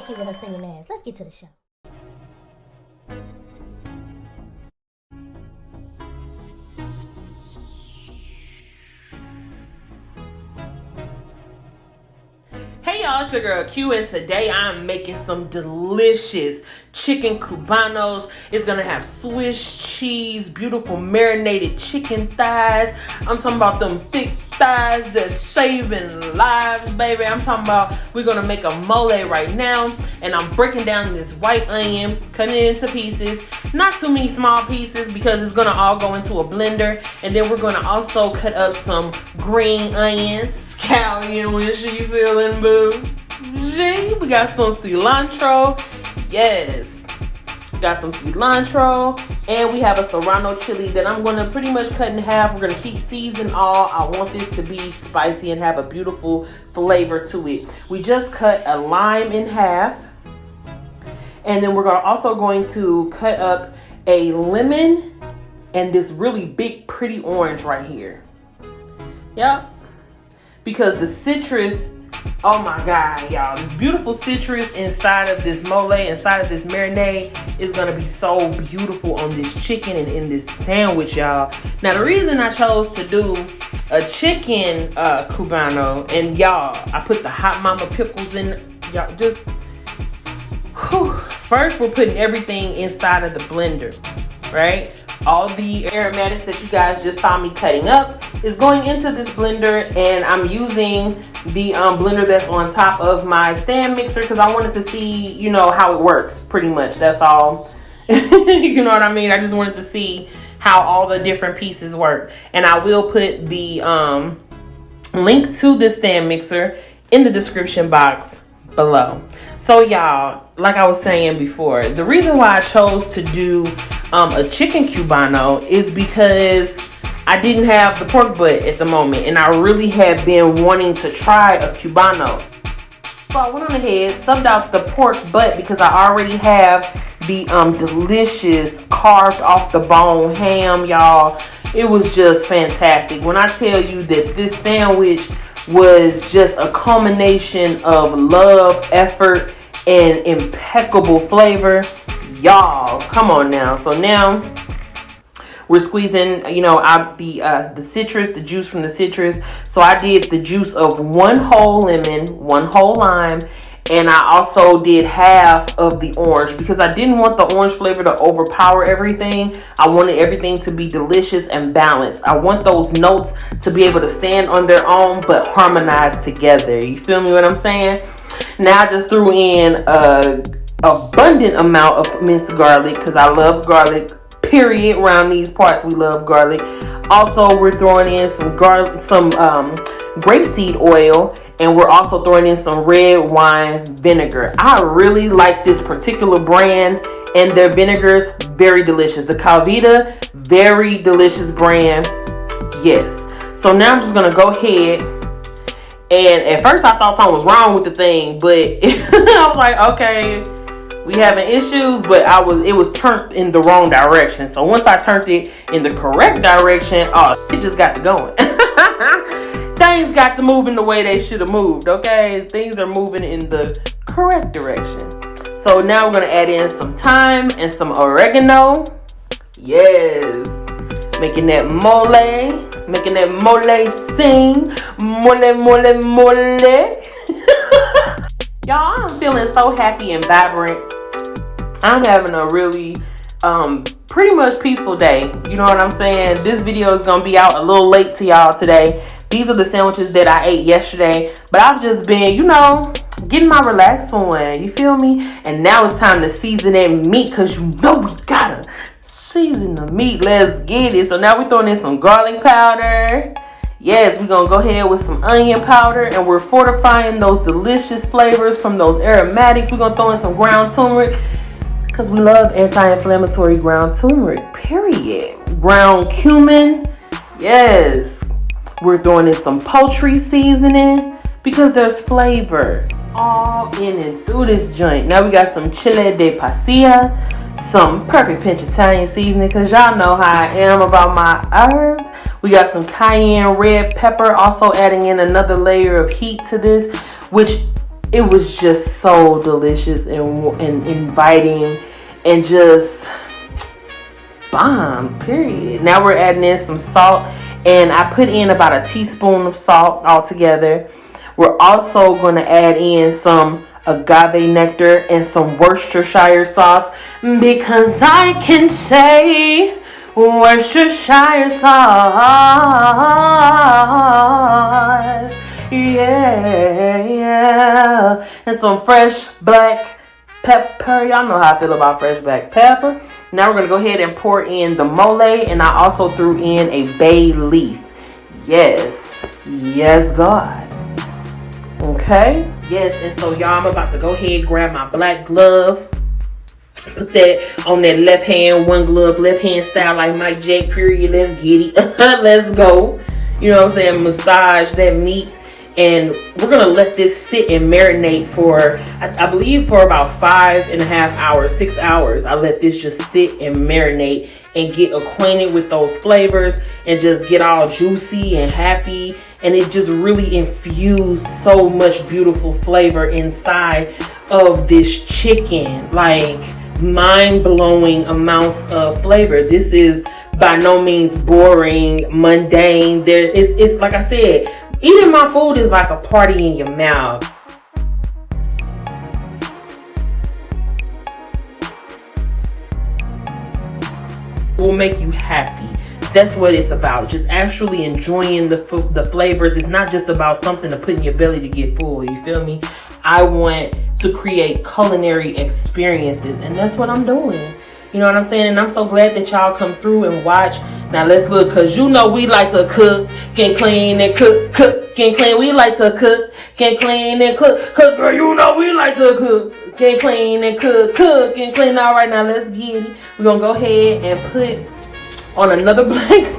cute with her singing ass. Let's get to the show. Hey y'all, it's your girl Q, and today I'm making some delicious chicken Cubanos. It's gonna have Swiss cheese, beautiful marinated chicken thighs. I'm talking about them thick thighs that saving lives, baby. I'm talking about we're gonna make a mole right now, and I'm breaking down this white onion, cutting it into pieces, not too many small pieces because it's gonna all go into a blender. And then we're gonna also cut up some green onions. Scallion when she feeling boo. We got some cilantro. Yes. Got some cilantro. And we have a serrano chili that I'm going to pretty much cut in half. We're going to keep seasoning all. I want this to be spicy and have a beautiful flavor to it. We just cut a lime in half. And then we're also going to cut up a lemon and this really big pretty orange right here. Yep. Because the citrus, oh my God, y'all, this beautiful citrus inside of this mole, inside of this marinade is gonna be so beautiful on this chicken and in this sandwich, y'all. Now, the reason I chose to do a chicken Cubano, and y'all, I put the hot mama pickles in, y'all, just, whew. First, we're putting everything inside of the blender, right? All the aromatics that you guys just saw me cutting up is going into this blender, and I'm using the blender that's on top of my stand mixer because I wanted to see, you know, how it works. Pretty much, that's all. You know what I mean? I just wanted to see how all the different pieces work, and I will put the link to this stand mixer in the description box below. So y'all, like I was saying before, the reason why I chose to do a chicken Cubano is because I didn't have the pork butt at the moment, and I really had been wanting to try a Cubano. So I went on ahead, subbed out the pork butt because I already have the delicious carved off the bone ham, y'all. It was just fantastic. When I tell you that this sandwich was just a culmination of love, effort, and impeccable flavor, y'all, come on now. So now we're squeezing, you know, out the citrus, the juice from the citrus. So I did the juice of one whole lemon, one whole lime, and I also did half of the orange because I didn't want the orange flavor to overpower everything. I wanted everything to be delicious and balanced. I want those notes to be able to stand on their own but harmonize together. You feel me what I'm saying? Now I just threw in a abundant amount of minced garlic because I love garlic. Period. Around these parts, we love garlic. Also, we're throwing in some garlic, some grapeseed oil, and we're also throwing in some red wine vinegar. I really like this particular brand, and their vinegars very delicious. The Calvita, very delicious brand. Yes. So now I'm just gonna go ahead. And at first I thought something was wrong with the thing, but I was like, okay, we having issues, but it was turned in the wrong direction. So once I turned it in the correct direction, it just got to going. Things got to move in the way they should have moved, okay? Things are moving in the correct direction. So now we're going to add in some thyme and some oregano. Yes. Making that mole sing. Mole. Y'all, I'm feeling so happy and vibrant. I'm having a really pretty much peaceful day. You know what I'm saying? This video is going to be out a little late to y'all today. These are the sandwiches that I ate yesterday. But I've just been, you know, getting my relax on. You feel me? And now it's time to season that meat because you know we got to season the meat. Let's get it. So now we're throwing in some garlic powder. Yes, we're going to go ahead with some onion powder, and we're fortifying those delicious flavors from those aromatics. We're going to throw in some ground turmeric because we love anti-inflammatory ground turmeric, period. Ground cumin. Yes. We're throwing in some poultry seasoning because there's flavor all in and through this joint. Now we got some chile de pasilla, some perfect pinch Italian seasoning because y'all know how I am about my herbs. We got some cayenne red pepper, also adding in another layer of heat to this, which it was just so delicious and inviting and just bomb, period. Now we're adding in some salt, and I put in about a teaspoon of salt altogether. We're also going to add in some agave nectar and some Worcestershire sauce, because I can say Worcestershire sauce. Yeah. And some fresh black pepper. Y'all know how I feel about fresh black pepper. Now we're going to go ahead and pour in the mole, and I also threw in a bay leaf. Yes, God. Okay. Yes, and so y'all, I'm about to go ahead and grab my black glove. Put that on that left hand, one glove, left hand style like Mike Jack, period. Let's get it. Let's go. You know what I'm saying? Massage that meat. And we're going to let this sit and marinate for, I believe, for about 5.5 hours, 6 hours. I let this just sit and marinate and get acquainted with those flavors and just get all juicy and happy. And it just really infused so much beautiful flavor inside of this chicken. Like, mind-blowing amounts of flavor. This is by no means boring, mundane. It's like I said, eating my food is like a party in your mouth. It will make you happy. That's what it's about. Just actually enjoying the flavors. It's not just about something to put in your belly to get full. You feel me? I want to create culinary experiences, and that's what I'm doing. You know what I'm saying? And I'm so glad that y'all come through and watch. Now let's look, because you know we like to cook, can clean and cook, can clean. We like to cook, can clean and cook, because girl, you know we like to cook, can clean and cook, can clean. All right, now let's get it. We're going to go ahead and put on another blanket.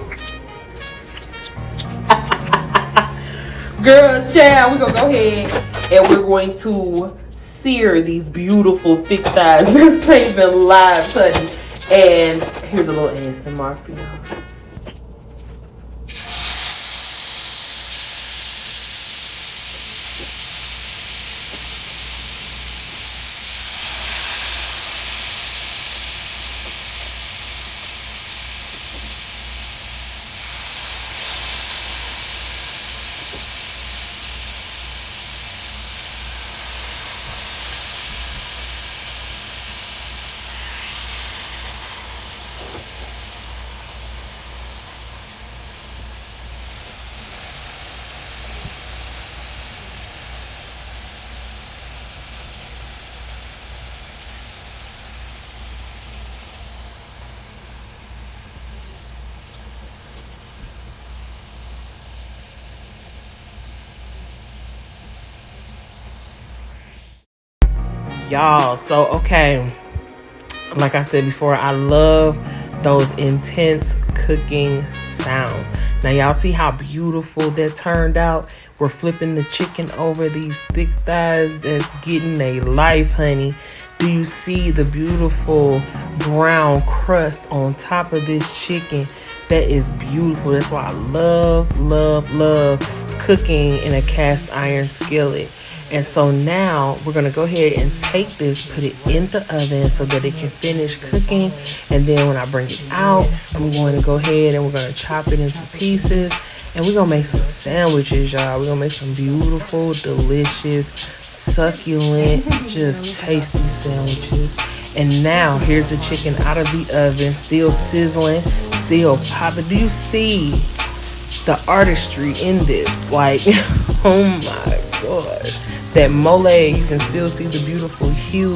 Girl, child, we're going to go ahead and we're going to sear these beautiful thick thighs. Let's take them live, honey. And here's a little ASMR for y'all. Y'all, so okay, like I said before, I love those intense cooking sounds. Now y'all see how beautiful that turned out? We're flipping the chicken over these thick thighs that's getting a life, honey. Do you see the beautiful brown crust on top of this chicken? That is beautiful. That's why I love cooking in a cast iron skillet. And so now we're going to go ahead and take this, put it in the oven so that it can finish cooking. And then when I bring it out, I'm going to go ahead and we're going to chop it into pieces. And we're going to make some sandwiches, y'all. We're going to make some beautiful, delicious, succulent, just tasty sandwiches. And now here's the chicken out of the oven, still sizzling, still popping. Do you see the artistry in this? Like, oh my gosh. That mole, you can still see the beautiful hue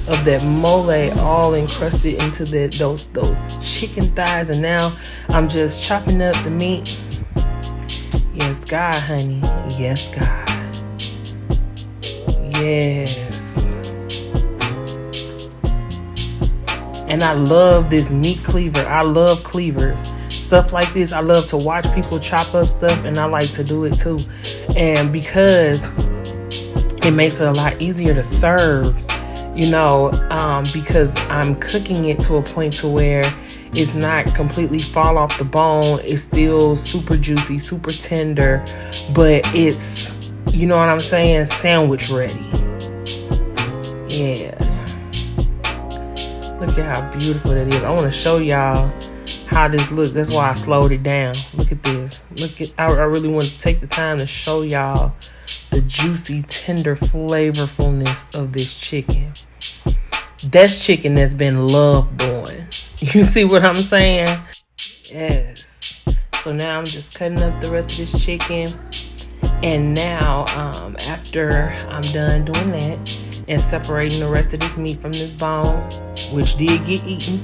of that mole all encrusted into those chicken thighs. And now I'm just chopping up the meat. Yes, God, honey. Yes, God. Yes. And I love this meat cleaver. I love cleavers. Stuff like this. I love to watch people chop up stuff, and I like to do it too. And because it makes it a lot easier to serve, you know, because I'm cooking it to a point to where it's not completely fall off the bone. It's still super juicy, super tender, but it's, you know what I'm saying, sandwich ready. Yeah. Look at how beautiful that is. I want to show y'all how this looks. That's why I slowed it down. Look at this. I really want to take the time to show y'all the juicy, tender flavorfulness of this chicken. That's chicken that's been loved on. You see what I'm saying? Yes. So now I'm just cutting up the rest of this chicken. And now, after I'm done doing that and separating the rest of this meat from this bone, which did get eaten,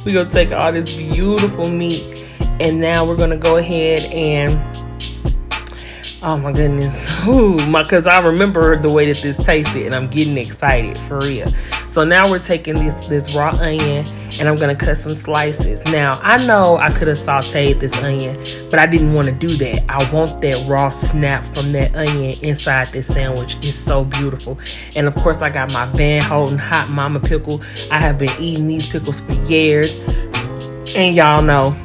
we're going to take all this beautiful meat, and now we're going to go ahead and, oh my goodness, because I remember the way that this tasted, and I'm getting excited, for real. So now we're taking this raw onion, and I'm going to cut some slices. Now, I know I could have sauteed this onion, but I didn't want to do that. I want that raw snap from that onion inside this sandwich. It's so beautiful. And of course, I got my Van Houten hot mama pickle. I have been eating these pickles for years. And y'all know,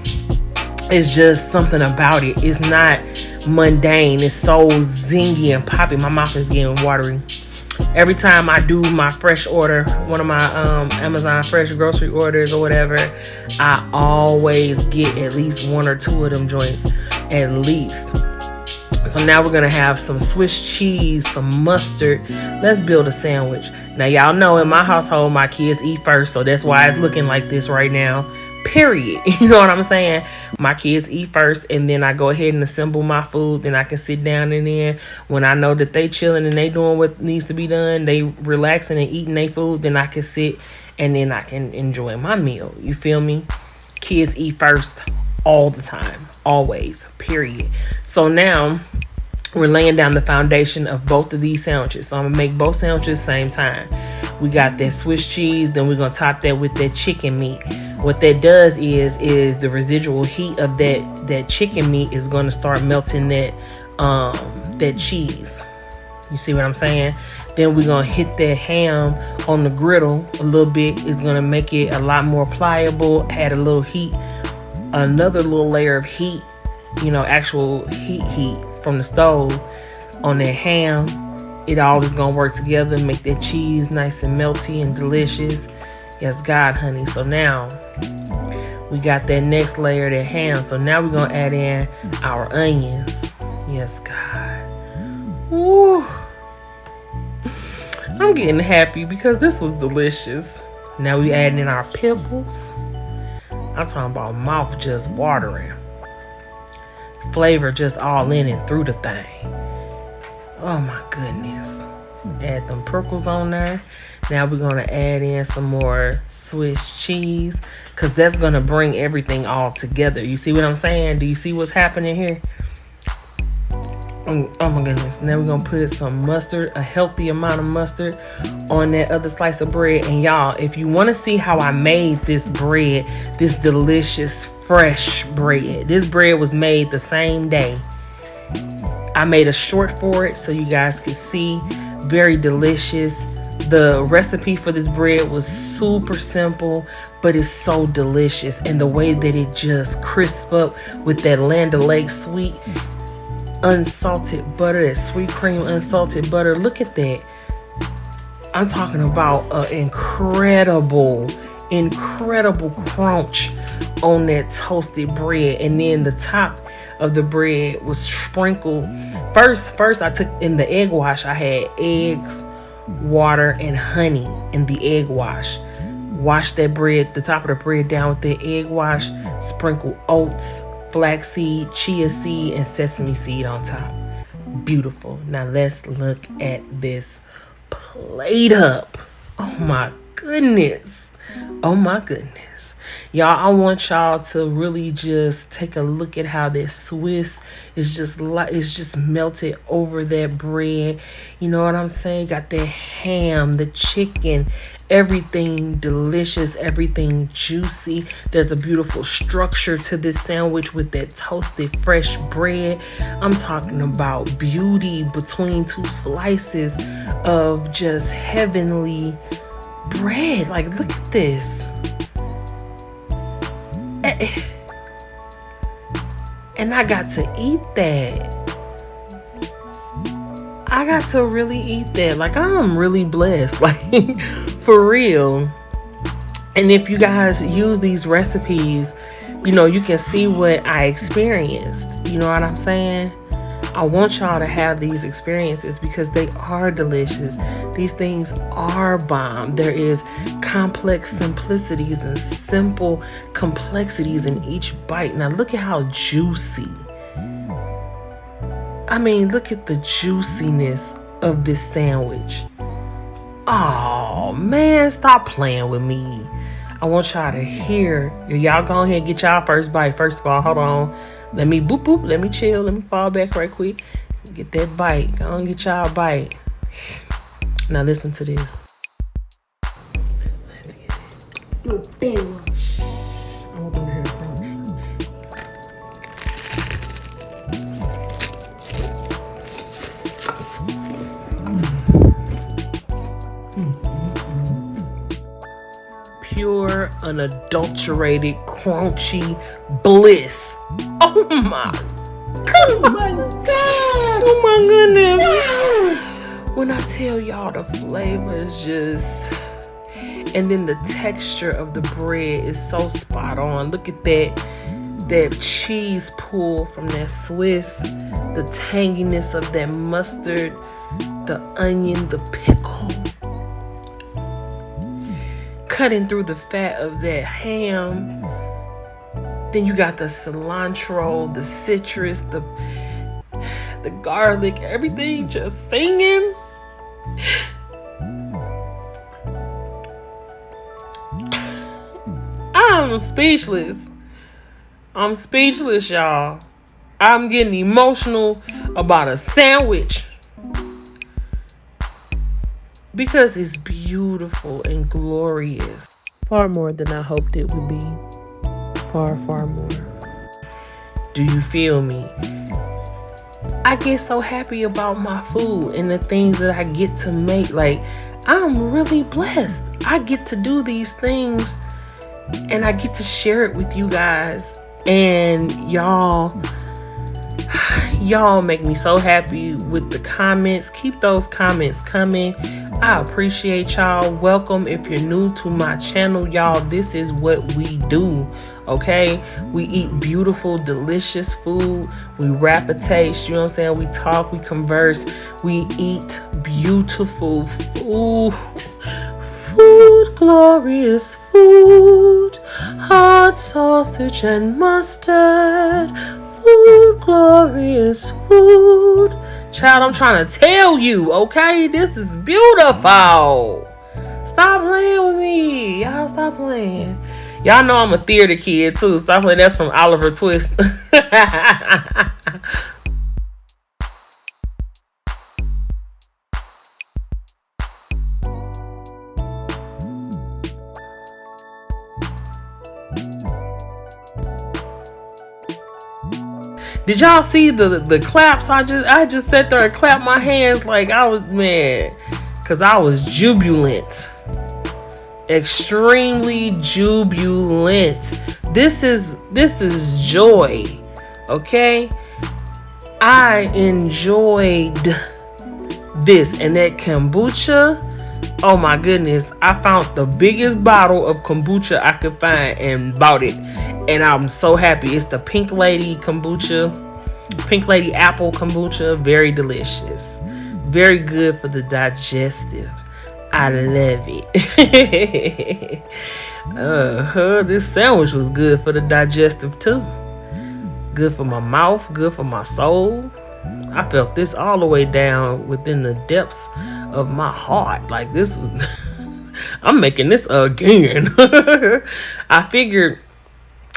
it's just something about it. It's not mundane. It's so zingy and poppy. My mouth is getting watery. Every time I do my fresh order, one of my Amazon fresh grocery orders or whatever, I always get at least one or two of them joints, at least. So now we're going to have some Swiss cheese, some mustard. Let's build a sandwich. Now, y'all know in my household, my kids eat first, so that's why it's looking like this right now. Period. You know what I'm saying? My kids eat first, and then I go ahead and assemble my food. Then I can sit down, and then when I know that they chilling and they doing what needs to be done, they relaxing and eating their food, then I can sit and then I can enjoy my meal. You feel me? Kids eat first all the time. Always. Period. So now we're laying down the foundation of both of these sandwiches. So I'm going to make both sandwiches same time. We got that Swiss cheese, then we're going to top that with that chicken meat. What that does is the residual heat of that chicken meat is going to start melting that cheese. You see what I'm saying? Then we're going to hit that ham on the griddle a little bit. It's going to make it a lot more pliable, add a little heat, another little layer of heat, actual heat from the stove on that ham. It all is going to work together, make that cheese nice and melty and delicious. Yes, God, honey. So now we got that next layer, that ham. So now we're going to add in our onions. Yes, God. Woo. I'm getting happy because this was delicious. Now we adding in our pickles. I'm talking about mouth just watering. Flavor just all in and through the thing. Oh my goodness. Add them pickles on there. Now we're going to add in some more Swiss cheese, because that's going to bring everything all together. You see what I'm saying? Do you see what's happening here? Oh my goodness. Now we're going to put some mustard, a healthy amount of mustard on that other slice of bread. And y'all, if you want to see how I made this bread, this delicious fresh bread, this bread was made the same day. I made a short for it so you guys could see. Very delicious. The recipe for this bread was super simple, but it's so delicious. And the way that it just crisp up with that Land O'Lakes sweet unsalted butter, that sweet cream unsalted butter. Look at that. I'm talking about an incredible crunch on that toasted bread. And then the top of the bread was sprinkled. First I took in the egg wash. I had eggs, water, and honey in the egg wash. Wash that bread, the top of the bread down with the egg wash. Sprinkle oats, flaxseed, chia seed, and sesame seed on top. Beautiful. Now let's look at this plate up. Oh my goodness. Oh my goodness. Y'all, I want y'all to really just take a look at how this Swiss is just melted over that bread. You know what I'm saying? Got the ham, the chicken, everything delicious, everything juicy. There's a beautiful structure to this sandwich with that toasted fresh bread. I'm talking about beauty between two slices of just heavenly bread. Like, look at this. And I got to eat that. I got to really eat that. Like, I'm really blessed, like, for real. And if you guys use these recipes, you know, you can see what I experienced. You know what I'm saying? I want y'all to have these experiences because they are delicious. These things are bomb. There is complex simplicities and simple complexities in each bite. Now look at how juicy. I mean, look at the juiciness of this sandwich. Oh man, stop playing with me. I want y'all to hear. Y'all go ahead and get y'all first bite. First of all, hold on. Let me boop boop. Let me chill. Let me fall back right quick. Get that bite. Go on, get y'all a bite. Now listen to this. No big one. I want them to hear the crunch. Pure, unadulterated, crunchy bliss. Oh my God. Oh my God. Oh my goodness. When I tell y'all the flavor is just, and then the texture of the bread is so spot on. Look at that cheese pull from that Swiss, the tanginess of that mustard, the onion, the pickle, cutting through the fat of that ham. Then you got the cilantro, the citrus, the garlic, everything just singing. I'm speechless. I'm speechless, y'all. I'm getting emotional about a sandwich because it's beautiful and glorious. Far more than I hoped it would be. Far, far more. Do you feel me? I get so happy about my food and the things that I get to make. Like, I'm really blessed. I get to do these things and I get to share it with you guys. And y'all make me so happy with the comments. Keep those comments coming. I appreciate y'all. Welcome if you're new to my channel, y'all. This is what we do, okay? We eat beautiful, delicious food. We rap a taste, you know what I'm saying? We talk, we converse, we eat beautiful food. Food, glorious food. Hot sausage and mustard. Food, glorious food. Child, I'm trying to tell you, okay? This is beautiful. Stop playing with me. Y'all stop playing. Y'all know I'm a theater kid too. Stop playing. That's from Oliver Twist. Did y'all see the claps? I just sat there and clapped my hands like I was mad, cause I was jubilant, extremely jubilant. This is joy, okay? I enjoyed this and that kombucha. Oh my goodness! I found the biggest bottle of kombucha I could find and bought it. And I'm so happy. It's the Pink Lady kombucha. Pink Lady apple kombucha. Very delicious. Very good for the digestive. I love it. This sandwich was good for the digestive too. Good for my mouth. Good for my soul. I felt this all the way down within the depths of my heart. Like this was... I'm making this again. I figured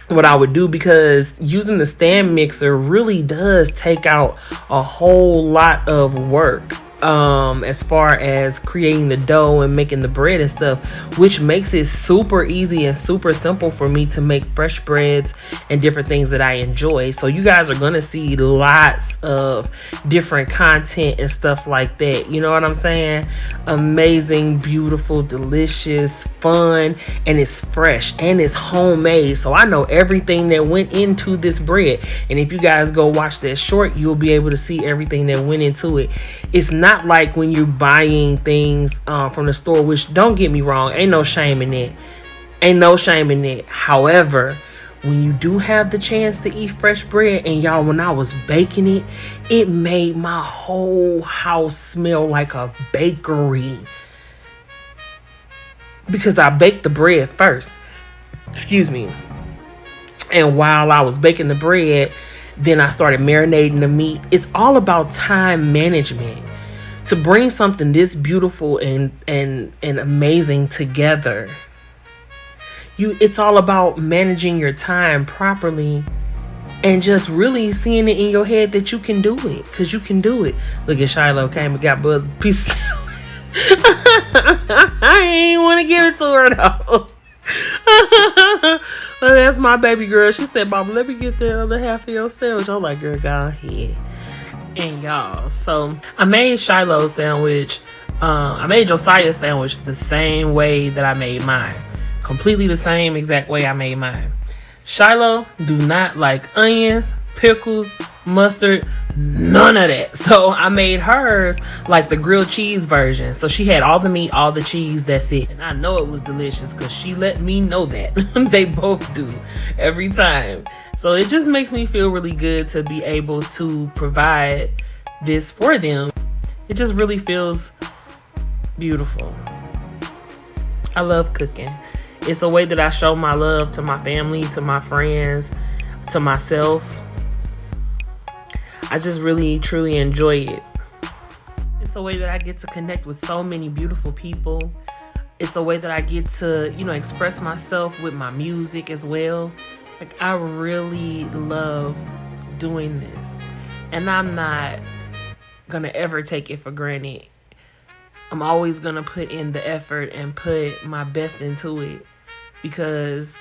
what I would do, because using the stand mixer really does take out a whole lot of work. as far as creating the dough and making the bread and stuff, which makes it super easy and super simple for me to make fresh breads and different things that I enjoy. So you guys are going to see lots of different content and stuff like that. You know what I'm saying? Amazing, beautiful, delicious, fun, and it's fresh and it's homemade. So I know everything that went into this bread. And if you guys go watch that short, you'll be able to see everything that went into it. It's not like when you're buying things from the store, which, don't get me wrong, ain't no shame in it. Ain't no shame in it. However, when you do have the chance to eat fresh bread, and y'all, when I was baking it, it made my whole house smell like a bakery. Because I baked the bread first. Excuse me. And while I was baking the bread, then I started marinating the meat. It's all about time management. To bring something this beautiful and amazing together, it's all about managing your time properly and just really seeing it in your head that you can do it, because you can do it. Look at Shiloh came and got a piece of I ain't want to give it to her though. But that's my baby girl. She said, "Mama, let me get the other half of your sandwich." I'm like, "Girl, go ahead." And y'all, so I made Shiloh sandwich. I made Josiah's sandwich the same way that I made mine. Completely the same exact way I made mine. Shiloh do not like onions, pickles, mustard, none of that. So I made hers like the grilled cheese version. So she had all the meat, all the cheese, that's it. And I know it was delicious because she let me know that. They both do every time. So it just makes me feel really good to be able to provide this for them. It just really feels beautiful. I love cooking. It's a way that I show my love to my family, to my friends, to myself. I just really, truly enjoy it. It's a way that I get to connect with so many beautiful people. It's a way that I get to, express myself with my music as well. Like, I really love doing this. And I'm not gonna ever take it for granted. I'm always gonna put in the effort and put my best into it, because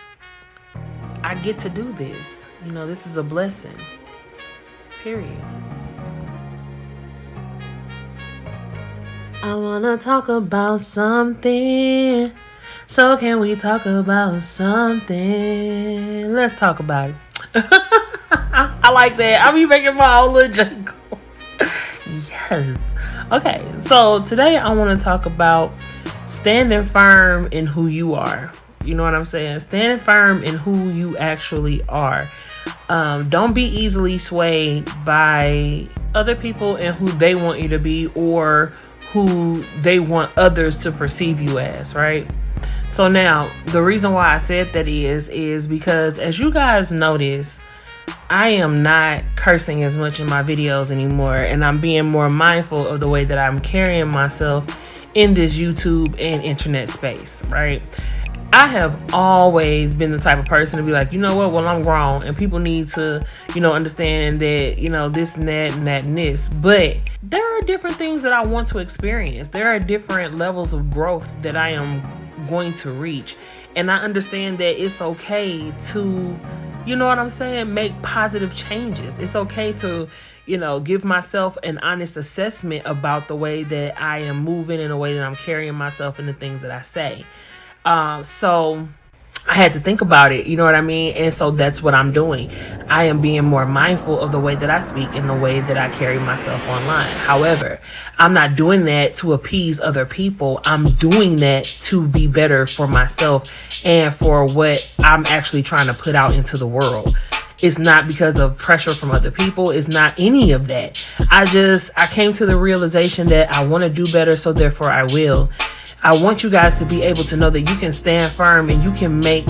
I get to do this. This is a blessing. Period. I wanna talk about something. So can we talk about something? Let's talk about it. I like that. I be making my own little jingle. Yes. Okay, so today I want to talk about standing firm in who you are. You know what I'm saying? Standing firm in who you actually are. Don't be easily swayed by other people and who they want you to be, or who they want others to perceive you as, right? So now, the reason why I said that is because, as you guys notice, I am not cursing as much in my videos anymore, and I'm being more mindful of the way that I'm carrying myself in this YouTube and internet space, right? I have always been the type of person to be like, you know what, well, I'm grown and people need to, understand that, this and that and that and this. But there are different things that I want to experience. There are different levels of growth that I am going to reach. And I understand that it's okay to, make positive changes. It's okay to, give myself an honest assessment about the way that I am moving and the way that I'm carrying myself and the things that I say. So I had to think about it, you know what I mean? And so that's what I'm doing. I am being more mindful of the way that I speak and the way that I carry myself online. However, I'm not doing that to appease other people. I'm doing that to be better for myself and for what I'm actually trying to put out into the world. It's not because of pressure from other people. It's not any of that. I came to the realization that I want to do better, so therefore I will. I want you guys to be able to know that you can stand firm and you can make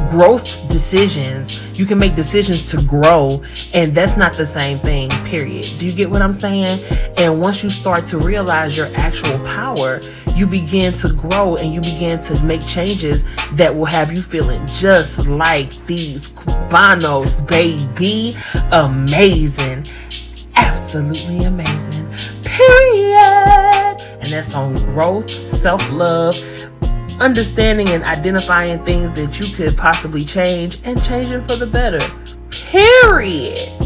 growth decisions. You can make decisions to grow, and that's not the same thing, period. Do you get what I'm saying? And once you start to realize your actual power, you begin to grow and you begin to make changes that will have you feeling just like these Cubanos, baby. Amazing. Absolutely amazing. period. And that's on growth, self-love, understanding and identifying things that you could possibly change and changing for the better. Period.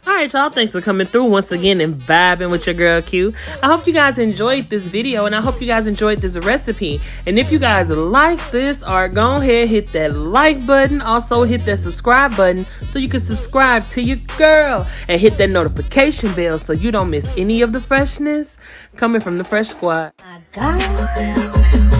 Alright, y'all, thanks for coming through once again and vibing with your girl Q. I hope you guys enjoyed this video and I hope you guys enjoyed this recipe. And if you guys like this art, go ahead, hit that like button. Also hit that subscribe button so you can subscribe to your girl. And hit that notification bell so you don't miss any of the freshness coming from the Fresh Squad. I got